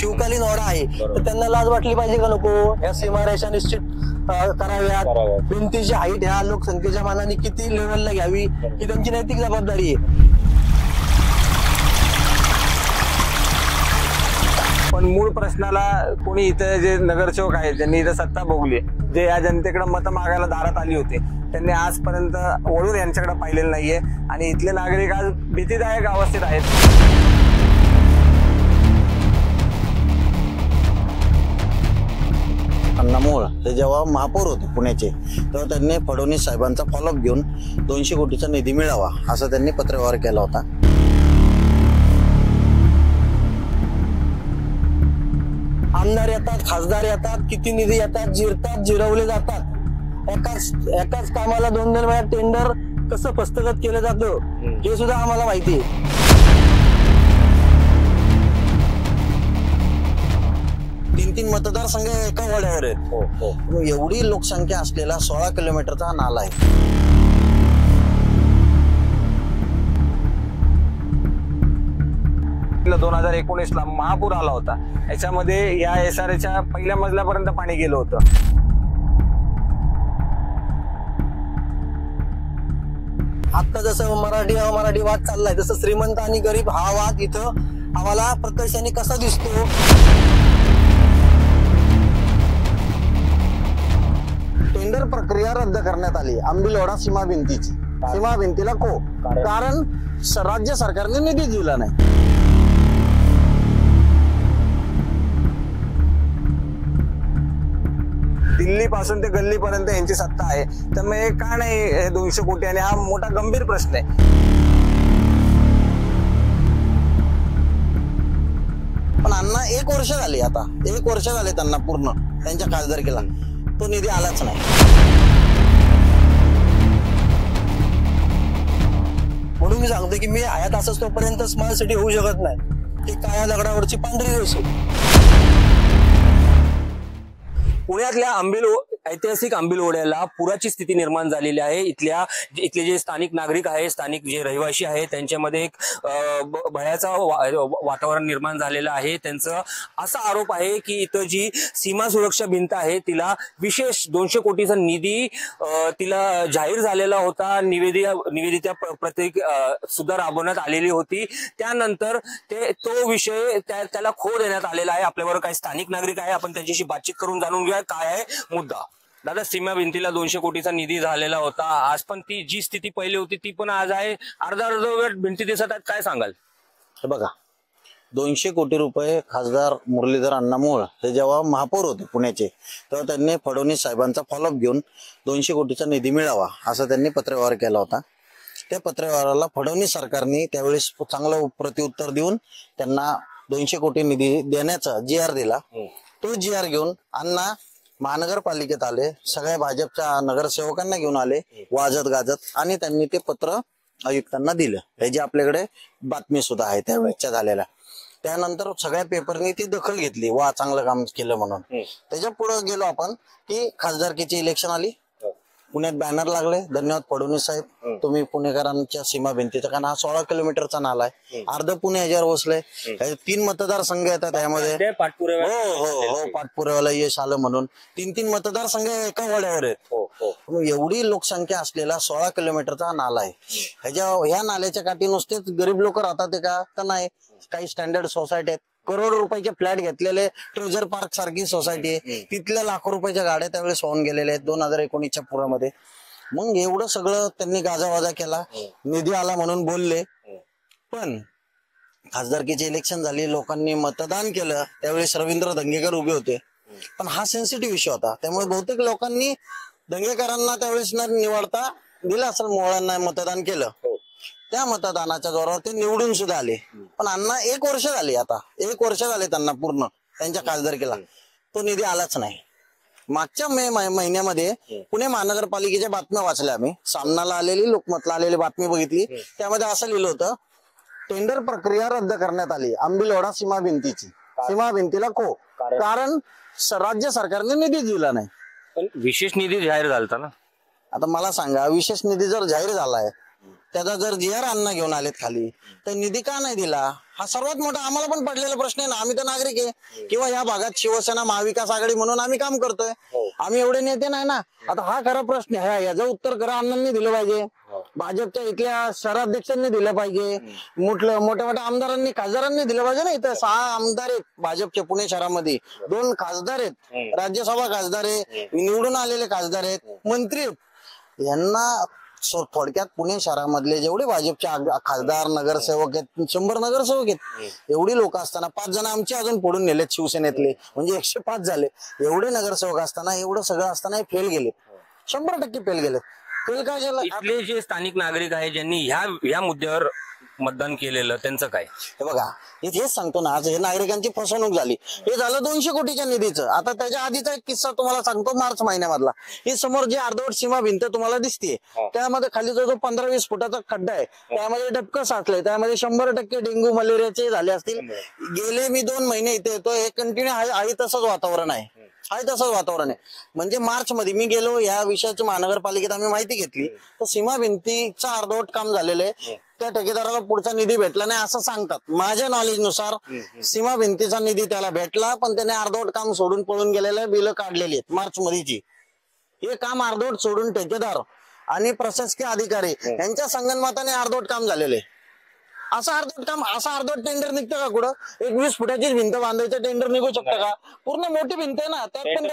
शिवकालीन ओढा आहे, तर त्यांना लाज वाटली पाहिजे का नको? या सीमारेषा निश्चित कराव्यात, भिंतीची हाईट ह्या लोकसंख्येच्या मानाने किती लेवलला घ्यावी ही त्यांची नैतिक जबाबदारी आहे. पण मूळ प्रश्नाला कोणी इथं जे नगरसेवक आहेत ज्यांनी इथं सत्ता भोगली, जे या जनतेकडे मतं मागायला दारात आली होते, त्यांनी आजपर्यंत वळून यांच्याकडे पाहिलेलं नाहीये आणि इथले नागरिक आज भीतीदायक अवस्थेत आहेत. अण्णामोळ हे जेव्हा महापौर होते पुण्याचे, तेव्हा त्यांनी फडणवीस साहेबांचा फॉलोअप घेऊन 200 कोटीचा निधी मिळावा असं त्यांनी पत्रव्यवहार केला होता. आमदार येतात, खासदार येतात, किती निधी येतात, जिरवले जातात. एकाच कामाला 2-2 वेळा टेंडर कसं हस्तगत केलं जातं हे सुद्धा आम्हाला माहिती आहे. 3-3 मतदारसंघ एका वड्यावर आहेत. एवढी लोकसंख्या असलेला 16 किलोमीटरचा हा नाला आहे. 2019ला महापूर आला होता, याच्यामध्ये या SRAच्या पहिल्या मजल्यापर्यंत पाणी गेलं होतं. आता जसं मराठी वाद चाललाय, तसं श्रीमंत आणि गरीब हा वाद इथं आम्हाला प्रत्यक्षाने कसा दिसतो. टेंडर प्रक्रिया रद्द करण्यात आली आंबिलवाडा सीमा भिंतीला कारण राज्य सरकारने निधी दिला नाही. दिल्ली पासून ते गल्लीपर्यंत यांची सत्ता आहे, त्यामुळे का नाही 200 कोटी? आणि हा मोठा गंभीर प्रश्न आहे. पण अण्णा 1 वर्ष झाली, आता 1 वर्ष झाले त्यांना पूर्ण त्यांच्या खासदारकीला, तो निधी आलाच नाही. म्हणून मी सांगतो की मी हयात असंच तोपर्यंत स्मार्ट सिटी होऊ शकत नाही. ती काळ्या दगडावरची पांढरी रेष आहे. पुण्यातल्या ऐतिहासिक आंबिलवड्याला पुराची स्थिती निर्माण झालेली आहे. इथले जे स्थानिक नागरिक आहे, स्थानिक जे रहिवासी आहे, त्यांच्यामध्ये एक भयाचं वातावरण निर्माण झालेलं आहे. त्यांचा असा आरोप आहे की इथं जी सीमा सुरक्षा भिंत आहे तिला विशेष 200 कोटीचा निधी तिला जाहीर झालेला होता. निवेदिता प्रत्येक सुद्धा राबवण्यात आलेली होती. त्यानंतर तो विषय त्याला खो देण्यात आलेला आहे. आपल्याबरोबर काही स्थानिक नागरिक आहे, आपण त्यांच्याशी बातचीत करून जाणून घेऊया काय आहे मुद्दा. दादा, सीमा भिंतीला 200 कोटीचा निधी झालेला होता, आज पण ती जी स्थिती पहिली होती ती पण आज आहे. अर्धवट भिंती दिसत आहेत, काय सांगाल? हे बघा, 200 कोटी रुपये खासदार मुरलीधर अण्णामोळ हे जेव्हा महापौर होते पुण्याचे, तेव्हा त्यांनी फडणवीस साहेबांचा फॉलोअप घेऊन 200 कोटीचा निधी मिळावा असं त्यांनी पत्रव्यवहार केला होता. त्या पत्रव्यवहाराला फडणवीस सरकारने त्यावेळेस चांगलं प्रत्युत्तर देऊन त्यांना 200 कोटी निधी देण्याचा GR दिला. तो GR घेऊन अण्णा महानगरपालिकेत आले, सगळ्या भाजपच्या नगरसेवकांना घेऊन आले वाजत गाजत, आणि त्यांनी ते पत्र आयुक्तांना दिलं. हे जे आपल्याकडे बातमी सुद्धा आहे त्यावेळेच्या झालेल्या. त्यानंतर सगळ्या पेपरनी ती दखल घेतली, वा चांगलं काम केलं म्हणून. त्याच्या पुढे गेलो आपण की खासदारकीची इलेक्शन आली, पुण्यात बॅनर लागले, धन्यवाद फडणवीस साहेब, तुम्ही पुणेकरांच्या सीमा भिंतीचा, कारण हा 16 किलोमीटरचा नाला आहे, अर्ध पुणे ह्याच्यावर बसलंय. 3 मतदारसंघ येतात त्यामध्ये, हो पाठपुराव्याला यश आलं म्हणून 3-3 मतदारसंघ एका वड्यावर आहेत. एवढी लोकसंख्या असलेला 16 किलोमीटरचा नाला आहे. ह्या नाल्याच्या काठी नुसतेच गरीब लोक राहतात का? नाही, काही स्टँडर्ड सोसायटी आहेत, करोड रुपयाचे फ्लॅट घेतलेले, ट्रेजर पार्क सारखी सोसायटी आहे, तिथल्या लाखो रुपयाच्या गाड्या त्यावेळेस होऊन गेलेल्या आहेत 2019च्या पुरामध्ये. मग एवढं सगळं त्यांनी गाजावाजा केला, निधी आला म्हणून बोलले, पण खासदारकीचे इलेक्शन झाली, लोकांनी मतदान केलं, त्यावेळेस रवींद्र धंगेकर उभे होते. पण हा सेन्सिटिव्ह विषय होता, त्यामुळे बहुतेक लोकांनी धंगेकरांना त्यावेळेस न निवडता दिलं असेल, मोहळांना मतदान केलं. त्या मतदानाच्या जोरावर ते निवडून सुद्धा आले. पण अण्णा 1 वर्ष झाली, आता 1 वर्ष झाले त्यांना पूर्ण त्यांच्या खासदारकीला, तो निधी आलाच नाही. मागच्या मे महिन्यामध्ये पुणे महानगरपालिकेच्या बातम्या वाचल्या आम्ही, सामनाला आलेली, लोकमतला आलेली बातमी बघितली. त्यामध्ये असं लिहिलं होतं, टेंडर प्रक्रिया रद्द करण्यात आली आंबिलवाडा सीमा भिंतीला कारण राज्य सरकारने निधी दिला नाही. पण विशेष निधी जाहीर झाला ना. आता मला सांगा, विशेष निधी जर जाहीर झालाय त्याचा जर GR अण्णा घेऊन आलेत खाली तर निधी का नाही दिला, हा सर्वात मोठा आम्हाला पण पडलेला प्रश्न आहे ना. आम्ही तर नागरिक आहे किंवा या भागात शिवसेना महाविकास आघाडी म्हणून आम्ही काम करतोय, आम्ही एवढे नेते नाही ना. आता हा खरा प्रश्न आहे, याचं उत्तर खरं अण्णांनी दिलं पाहिजे, भाजपच्या इथल्या शहराध्यक्षांनी दिलं पाहिजे, मोठ्या मोठ्या आमदारांनी खासदारांनी दिलं पाहिजे ना. इथं 6 आमदार आहेत भाजपचे पुणे शहरामध्ये, 2 खासदार आहेत, राज्यसभा खासदार आहे, निवडून आलेले खासदार आहेत, मंत्री आहेत. यांना थोडक्यात पुणे शहरामधले जेवढे भाजपचे खासदार नगरसेवक आहेत, 100 नगरसेवक आहेत, एवढी लोक असताना 5 जण आमचे अजून पडून नेलेत शिवसेनेतले, म्हणजे 105 झाले. एवढे नगरसेवक असताना, एवढं सगळं असताना फेल गेलेत, 100% फेल गेलेत. फेल काय झालं? इथले जे स्थानिक नागरिक आहे ज्यांनी ह्या मुद्द्यावर मतदान केलेलं त्यांचं काय? हे बघा, हेच सांगतो ना, आज हे नागरिकांची फसवणूक झाली. हे झालं 200 कोटीच्या निधीचं. आता त्याच्या आधीचा एक किस्सा तुम्हाला सांगतो, मार्च महिन्यामधला. ही समोर जी अर्धवट सीमा भिंत तुम्हाला दिसते, त्यामध्ये खाली जो 15-20 फुटाचा खड्डा आहे, त्यामध्ये डबकं साचलंय, त्यामध्ये 100% डेंग्यू मलेरियाचे झाले असतील. गेले मी 2 महिने इथे येतो, हे कंटिन्यू आहे तसंच वातावरण आहे, तसंच वातावरण आहे. म्हणजे मार्च मध्ये मी गेलो, या विषयाची महानगरपालिकेत आम्ही माहिती घेतली, तर सीमा भिंतीचं अर्धवट काम झालेलं आहे. त्या ठेकेदाराला पुढचा निधी भेटला नाही असं सांगतात. माझ्या नॉलेज नुसार सीमा भिंतीचा निधी त्याला भेटला, पण त्याने अर्धवट काम सोडून पळून गेलेलं, बिलं काढलेली आहेत मार्च मध्येची. हे काम अर्धवट सोडून ठेकेदार आणि प्रशासकीय अधिकारी यांच्या संगनमताने अर्धवट काम झालेलं आहे. असं अर्धवट टेंडर निघतं का कुठं? एक 20 फुटाची भिंत बांधायचं टेंडर निघू शकतं का? पूर्ण मोठी भिंत आहे ना, त्यात पण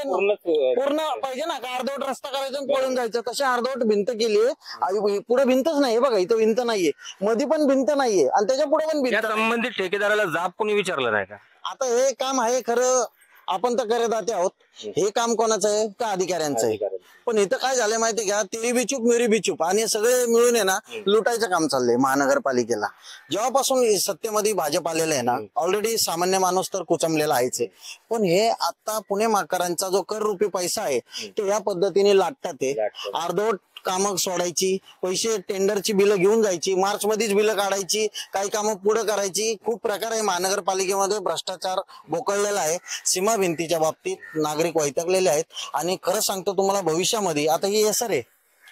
पूर्ण पाहिजे ना, का अर्धवट रस्ता करायचा आणि पळून जायचं. तशी अर्धवट भिंत केली, पुढे भिंतच नाही. बघा इथं भिंत नाहीये, मध्ये पण भिंत नाहीये, आणि त्याच्या पुढे पण भिंत. संबंधित ठेकेदाराला जाब कोणी विचारलं नाही का? आता हे काम आहे खरं, आपण तर करदाते आहोत, हे काम कोणाचं आहे? का अधिकाऱ्यांचं आहे? पण इथं काय झालंय माहिती का, तेरी बी चूप मेरी बी चूप, आणि सगळे मिळून आहे ना लुटायचं काम चाललंय महानगरपालिकेला. जेव्हापासून सत्तेमध्ये भाजप आलेलं आहे ना, ऑलरेडी सामान्य माणूस तर कुचमलेला आहेच, पण हे आता पुणे माकरांचा जो कर रूपी पैसा आहे ते या पद्धतीने लाटतात. ते अर्धवट कामं सोडायची, पैसे टेंडरची बिलं घेऊन जायची, मार्च मध्येच बिलं काढायची, काही कामं पुढे करायची. खूप प्रकार आहे महानगरपालिकेमध्ये, भ्रष्टाचार बोकळलेला आहे. सीमा भिंतीच्या बाबतीत नागरिक वैतागलेले आहेत. आणि खरं सांगतो तुम्हाला, भविष्यामध्ये आता ही SR आहे,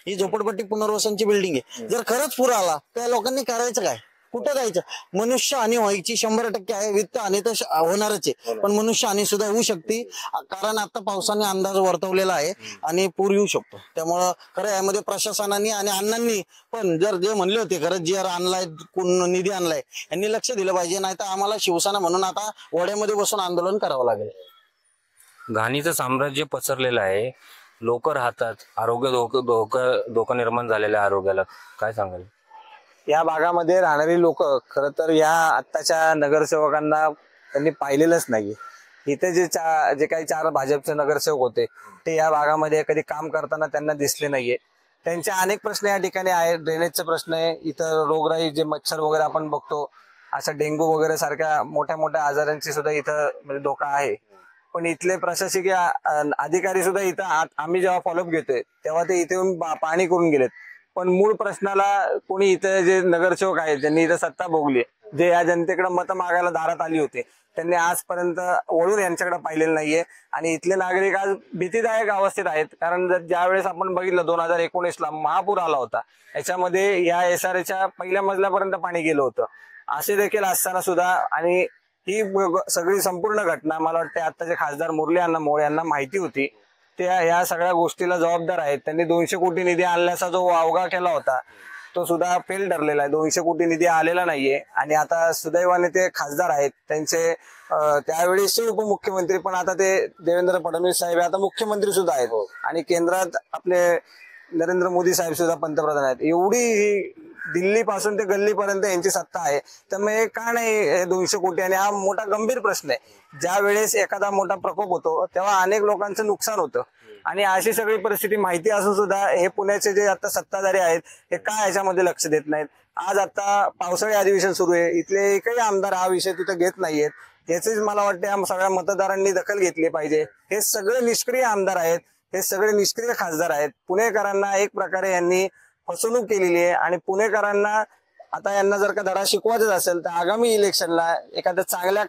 ही झोपडपट्टी पुनर्वसनची बिल्डिंग आहे, जर खरंच पूर आला त्या लोकांनी करायचं काय? कुठं जायचं? मनुष्य हानी व्हायची 100% आहे, वित्त हानी तर होणारच आहे, पण मनुष्य हानी सुद्धा होऊ शकते, कारण आता पावसाने अंदाज वर्तवलेला आहे आणि पूर येऊ शकतो. त्यामुळं खरं यामध्ये प्रशासनाने आणि अण्णांनी पण, जर जे म्हणले होते खरंच GR आणलाय, निधी आणलाय, यांनी लक्ष दिलं पाहिजे. नाही तर आम्हाला शिवसेना म्हणून आता ओढ्यामध्ये बसून आंदोलन करावं लागेल. घाणीचं साम्राज्य पसरलेलं आहे, लोक राहतात, आरोग्य धोका निर्माण झालेल्या आरोग्याला, काय सांगाल? या भागामध्ये राहणारी लोक खरं तर या आत्ताच्या नगरसेवकांना त्यांनी पाहिलेलंच नाहीये. इथे जे काही 4 भाजपचे नगरसेवक होते ते या भागामध्ये कधी काम करताना त्यांना दिसले नाहीये. त्यांचे अनेक प्रश्न या ठिकाणी आहेत. ड्रेनेजचे प्रश्न आहे, इतर रोगराई, जे मच्छर वगैरे आपण बघतो, अशा डेंग्यू वगैरे सारख्या मोठ्या मोठ्या आजारांची सुद्धा इथं म्हणजे धोका आहे. पण इथले प्रशासकीय अधिकारी सुद्धा इथं आम्ही जेव्हा फॉलोअप घेतोय तेव्हा ते इथे येऊन पाहणी करून गेलेत. पण मूळ प्रश्नाला कोणी इथं जे नगरसेवक आहेत ज्यांनी इथं सत्ता भोगली, जे या जनतेकडे मतं मागायला दारात आली होते, त्यांनी आजपर्यंत वळून यांच्याकडे पाहिलेलं नाहीये. आणि इथले नागरिक आज भीतीदायक अवस्थेत आहेत. कारण ज्या वेळेस आपण बघितलं 2019ला महापूर आला होता, याच्यामध्ये या SRAच्या पहिल्या मजल्यापर्यंत पाणी गेलं होतं. असे देखील असताना सुद्धा, आणि ही सगळी संपूर्ण घटना मला वाटते आत्ताचे खासदार मुरली अण्णा मोहोळ यांना माहिती होती. ते या सगळ्या गोष्टीला जबाबदार आहेत. त्यांनी 200 कोटी निधी आणल्याचा जो वावगा केला होता तो सुद्धा फेल ठरलेला आहे. 200 कोटी निधी आलेला नाहीये. आणि आता सुदैवाने ते खासदार आहेत, त्यांचे त्यावेळेस उपमुख्यमंत्री, पण आता ते देवेंद्र फडणवीस साहेब आता मुख्यमंत्री सुद्धा आहेत, आणि केंद्रात आपले नरेंद्र मोदी साहेब सुद्धा पंतप्रधान आहेत. एवढी दिल्ली पासून ते गल्लीपर्यंत यांची सत्ता आहे. त्यामुळे का नाही 200 कोटी? आणि हा मोठा गंभीर प्रश्न आहे. ज्या वेळेस एखादा मोठा प्रकोप होतो तेव्हा अनेक लोकांचं नुकसान होतं, आणि अशी सगळी परिस्थिती माहिती असून सुद्धा हे पुण्याचे जे आता सत्ताधारी आहेत हे काय याच्यामध्ये लक्ष देत नाहीत. आज आता पावसाळी अधिवेशन सुरू आहे, इथले एकही आमदार हा विषय तिथे घेत नाहीयेत. याचीच मला वाटते सगळ्या मतदारांनी दखल घेतली पाहिजे. हे सगळे निष्क्रिय आमदार आहेत, हे सगळे निष्क्रिय खासदार आहेत. पुणेकरांना एक प्रकारे यांनी फसवणूक केलेली आहे, आणि पुणेकरांना आता यांना जर का धडा शिकवायचा असेल तर आगामी इलेक्शनला एखाद्या चांगल्या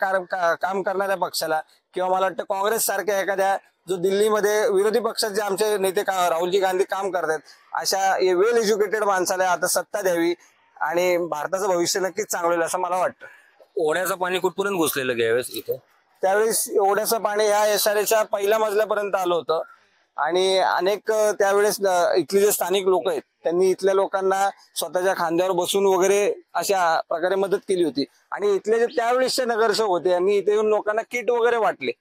काम करणाऱ्या पक्षाला किंवा मला वाटतं काँग्रेस सारख्या एखाद्या जो दिल्लीमध्ये विरोधी पक्षात जे आमचे नेते राहुलजी गांधी काम करतात अशा वेल एज्युकेटेड माणसाला आता सत्ता द्यावी आणि भारताचं भविष्य नक्कीच चांगलं होईल असं मला वाटतं. ओढ्याचं पाणी कुठपर्यंत घुसलेलं घ्यावेळेस इथे? त्यावेळेस एवढ्याचं पाणी ह्या एसआरएच्या पहिल्या मजल्यापर्यंत आलं होतं आणि अनेक त्यावेळेस इथले जे स्थानिक लोक आहेत त्यांनी इथल्या लोकांना स्वतःच्या खांद्यावर बसून वगैरे अशा प्रकारे मदत केली होती आणि इथले जे त्यावेळेसचे नगरसेवक होते यांनी इथे येऊन लोकांना किट वगैरे वाटले.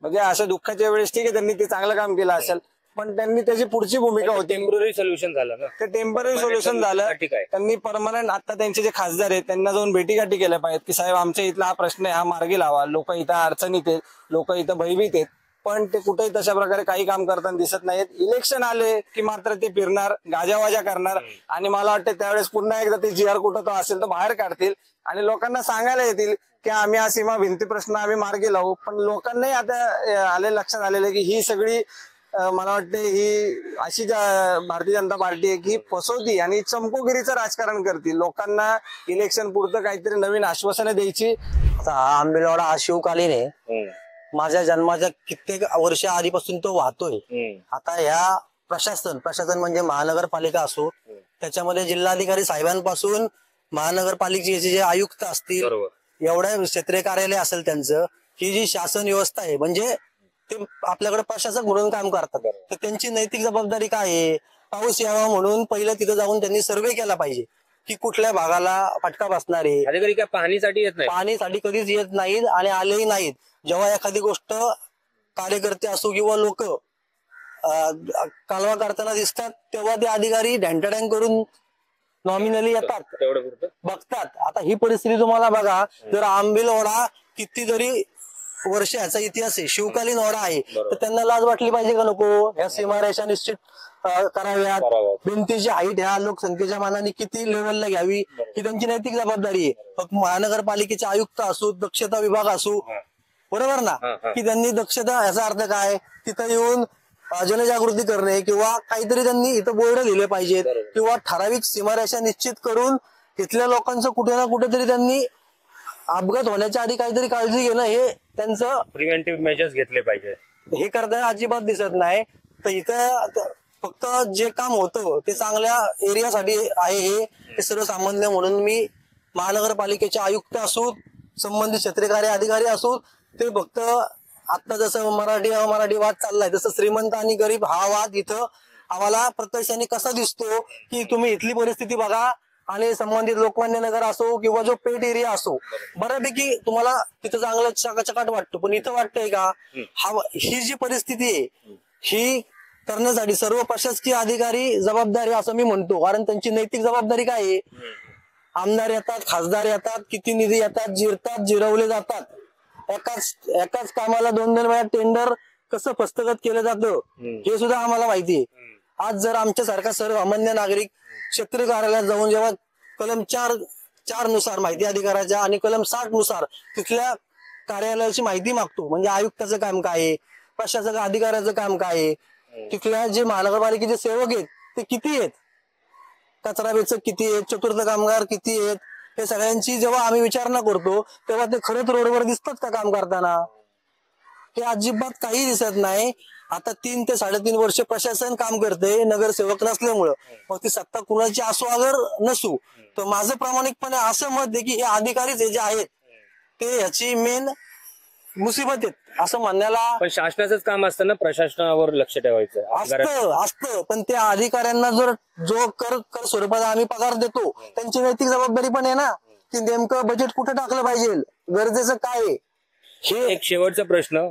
म्हणजे अशा दुःखाच्या वेळेस ठीक आहे त्यांनी ते चांगलं काम केलं असेल पण त्यांनी त्याची पुढची भूमिका होती. टेम्पररी सोल्युशन झालं ना ते टेम्पररी सोल्युशन झालं. त्यांनी परमनंट आता त्यांचे जे खासदार आहेत त्यांना जाऊन भेटीगाठी केल्या पाहिजेत की साहेब आमच्या इथला हा प्रश्न आहे हा मार्गी लावा. लोक इथं अडचणीत आहेत, लोक इथं भयभीत आहेत पण ते कुठेही तशा प्रकारे काही काम करताना दिसत नाहीत. इलेक्शन आले की मात्र ते फिरणार गाजावाजा करणार आणि मला वाटतं त्यावेळेस पुन्हा एकदा ते जी आर कुठं तो असेल तर बाहेर काढतील आणि लोकांना सांगायला येतील की आम्ही हा सीमा भिंती प्रश्न आम्ही मार्गी लावू. पण लोकांनाही आता लक्षात आलेलं की ही सगळी मला वाटते ही अशी भारतीय जनता पार्टी आहे की फसवती आणि चमकोगिरीचं राजकारण करतील. लोकांना इलेक्शन पुरतं काहीतरी नवीन आश्वासनं द्यायची. आता हा आंबेलवाडा हा शिवकालीन आहे. माझ्या जन्माच्या कित्येक वर्ष आधीपासून तो वाहतोय. आता ह्या प्रशासन म्हणजे महानगरपालिका असो त्याच्यामध्ये जिल्हाधिकारी साहेबांपासून महानगरपालिकेचे जे आयुक्त असतील एवढ्या क्षेत्रीय कार्यालय असेल त्यांचं ही जी शासन व्यवस्था आहे म्हणजे ते आपल्याकडे प्रशासक म्हणून काम करतात तर त्यांची नैतिक जबाबदारी काय आहे? पाऊस यावा म्हणून पहिलं तिथं जाऊन त्यांनी सर्वे केला पाहिजे की कुठल्या भागाला फटका बसणार आहे. अधिकारी काय पाहणीसाठी येत नाही? पाहणीसाठी कधीच येत नाहीत आणि आलेही नाहीत. जेव्हा एखादी गोष्ट कार्यकर्ते असो किंवा लोक कालवा करताना दिसतात तेव्हा ते अधिकारी ढँटडँग करून नॉमिनली येतात बघतात. आता ही परिस्थिती तुम्हाला बघा जर आंबेलवाडा कितीतरी वर्ष याचा इतिहास आहे शिवकालीन ओढा आहे तर त्यांना लाज वाटली पाहिजे का नको? ह्या सीमारेषा निश्चित कराव्यात. भिंतीची हाईट ह्या लोकसंख्येच्या मानाने किती लेवलला घ्यावी ही त्यांची नैतिक जबाबदारी आहे. फक्त महानगरपालिकेचे आयुक्त असो दक्षता विभाग असो बरोबर ना की त्यांनी दक्षता याचा अर्थ काय तिथं येऊन जनजागृती करणे किंवा काहीतरी त्यांनी इथं बोर्ड लिहिले पाहिजेत किंवा ठराविक सीमारेषा निश्चित करून इथल्या लोकांचं कुठे ना कुठेतरी त्यांनी अपघात होण्याच्या आधी काहीतरी काळजी घेणं हे त्यांचं प्रिव्हेंटिव्ह मेजर्स घेतले पाहिजे. हे करताना अजिबात दिसत नाही. तर इथं फक्त जे काम होतं ते चांगल्या एरियासाठी आहे हे सर्वसामान्य म्हणून मी महानगरपालिकेचे आयुक्त असो संबंधित क्षेत्रीय कार्य अधिकारी असो ते फक्त आता जसं मराठी वाद चाललाय तसं श्रीमंत आणि गरीब हा वाद इथं आम्हाला प्रत्यक्षाने कसा दिसतो की तुम्ही इथली परिस्थिती बघा आणि संबंधित लोकमान्य नगर असो किंवा जो पेठ एरिया असो बऱ्यापैकी तुम्हाला तिथं चांगलं चकाचकाट वाटतो पण इथं वाटतंय का ही जी परिस्थिती आहे ही करण्यासाठी सर्व प्रशासकीय अधिकारी जबाबदारी असं मी म्हणतो. कारण त्यांची नैतिक जबाबदारी काय आहे? आमदार येतात खासदार येतात किती निधी येतात जिरवले जातात. एकाच कामाला 2-2 वेळा टेंडर कसं हस्तगत केलं जातं हे सुद्धा आम्हाला माहिती आहे. आज जर आमच्यासारखा सर्वसामान्य नागरिक क्षेत्रीय कार्यालयात जाऊन जेव्हा कलम 4 नुसार माहिती अधिकाराच्या आणि कलम 60 नुसार तिथल्या कार्यालयाची माहिती मागतो म्हणजे आयुक्ताचं काम काय आहे प्रशासक अधिकाऱ्याचं काम काय आहे तिथल्या जे महानगरपालिकेचे सेवक आहेत ते किती आहेत कचरा वेचक किती आहेत चतुर्थ कामगार किती आहेत हे सगळ्यांची जेव्हा आम्ही विचारणा करतो तेव्हा ते खरंच रोडवर दिसतात का काम करताना? हे अजिबात काही दिसत नाही. आता 3 ते 3.5 वर्ष प्रशासन काम करते नगरसेवक नसल्यामुळं मग ती सत्ता कुणाची असो अगर नसू तर माझं प्रामाणिकपणे असं मत आहे की हे अधिकारीच जे आहेत ते ह्याची मेन मुसीबत आहेत असं म्हणण्याला. पण शासनाचंच काम असतं ना प्रशासनावर लक्ष ठेवायचं असतं पण त्या अधिकाऱ्यांना जो कर स्वरूपात आम्ही पगार देतो त्यांची नैतिक जबाबदारी पण आहे ना की नेमकं बजेट कुठे टाकलं पाहिजे गरजेचं काय आहे. हे एक शेवटचा प्रश्न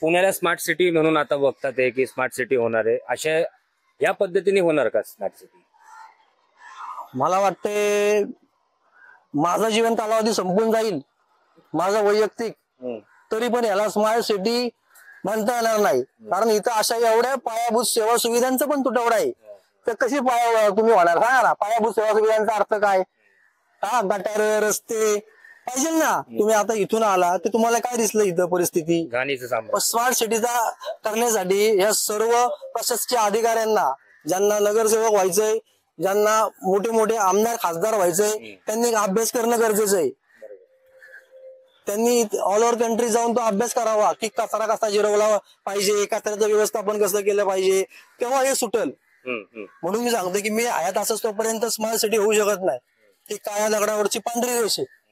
पुण्याला स्मार्ट सिटी म्हणून आता बघतात आहे की स्मार्ट सिटी होणार आहे अशा या पद्धतीने होणार का स्मार्ट सिटी? मला वाटते माझा जीवन कालावधी संपून जाईल माझा वैयक्तिक तरी पण याला स्मार्ट सिटी म्हणता येणार नाही. कारण इथं अशा एवढ्या पायाभूत सेवा सुविधांचा पण तुटवडा आहे तर कशी तुम्ही होणार सांगा ना. पायाभूत सेवा सुविधांचा अर्थ काय? गटार रस्ते पाहिजे ना. तुम्ही आता इथून आला तर तुम्हाला काय दिसलं इथं परिस्थिती? स्मार्ट सिटीचा करण्यासाठी या सर्व प्रशासकीय अधिकाऱ्यांना ज्यांना नगरसेवक व्हायचंय ज्यांना मोठे मोठे आमदार खासदार व्हायचंय त्यांनी अभ्यास करणं गरजेचं आहे. त्यांनी ऑल ओव्हर कंट्री जाऊन तो अभ्यास करावा की कचरा कसा जिरवला पाहिजे, कचऱ्याचं व्यवस्थापन कसं केलं पाहिजे, तेव्हा हे सुटल. म्हणून मी सांगतो की मी हयात असं तोपर्यंत स्मार्ट सिटी होऊ शकत नाही. ही काळ्या दगडावरची पांढरी रेष आहे.